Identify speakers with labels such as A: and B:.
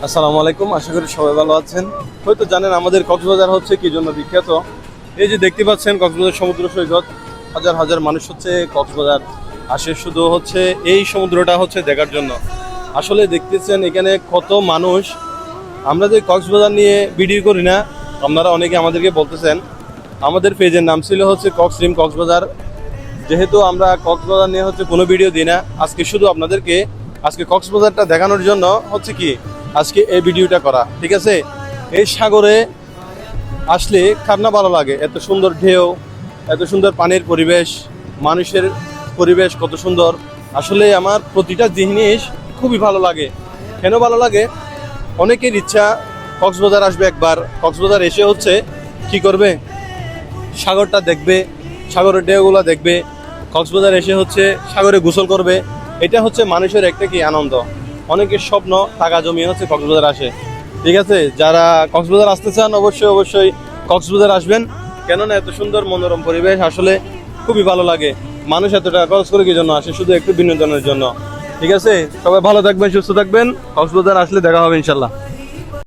A: আসসালামু আলাইকুম, আশা করি সবাই ভালো আছেন। হয়তো জানেন আমাদের কক্সবাজার হচ্ছে কি জন্য বিখ্যাত। এই যে দেখতে পাচ্ছেন কক্সবাজার সমুদ্র সৈকত, হাজার হাজার মানুষ হচ্ছে কক্সবাজার আসে শুধু হচ্ছে এই সমুদ্রটা হচ্ছে দেখার জন্য। আসলে দেখতেছেন এখানে কত মানুষ। আমরা যে কক্সবাজার নিয়ে ভিডিও করি না, আপনারা অনেকে আমাদেরকে বলতেছেন। আমাদের পেজের নাম ছিল হচ্ছে কক্সট্রিম কক্সবাজার। যেহেতু আমরা কক্সবাজার নিয়ে হচ্ছে কোনো ভিডিও দিই না, আজকে শুধু আপনাদেরকে আজকে কক্সবাজারটা দেখানোর জন্য হচ্ছে কি আজকে এই ভিডিওটা করা। ঠিক আছে, এই সাগরে আসলে কার না ভালো লাগে? এত সুন্দর ঢেউ, এত সুন্দর পানির পরিবেশ, মানুষের পরিবেশ কত সুন্দর। আসলে আমার প্রতিটা জিনিস খুবই ভালো লাগে। কেন ভালো লাগে? অনেকের ইচ্ছা কক্সবাজার আসবে, একবার কক্সবাজার এসে হচ্ছে কি করবে? সাগরটা দেখবে, সাগরের ঢেউগুলো দেখবে, কক্সবাজার এসে হচ্ছে সাগরে গোসল করবে। এটা হচ্ছে মানুষের একটা কি আনন্দ। অনেকের স্বপ্ন টাকা জমিয়ে হচ্ছে কক্সবাজার আসে। ঠিক আছে, যারা কক্সবাজার আসতে চান অবশ্যই অবশ্যই কক্সবাজার আসবেন। কেননা এত সুন্দর মনোরম পরিবেশ, আসলে খুবই ভালো লাগে। মানুষ এত টাকা খরচ করে কি জন্য আসে? শুধু একটু বিনোদনের জন্য। ঠিক আছে, সবাই ভালো থাকবেন, সুস্থ থাকবেন। কক্সবাজার আসলে দেখা হবে ইনশাল্লাহ।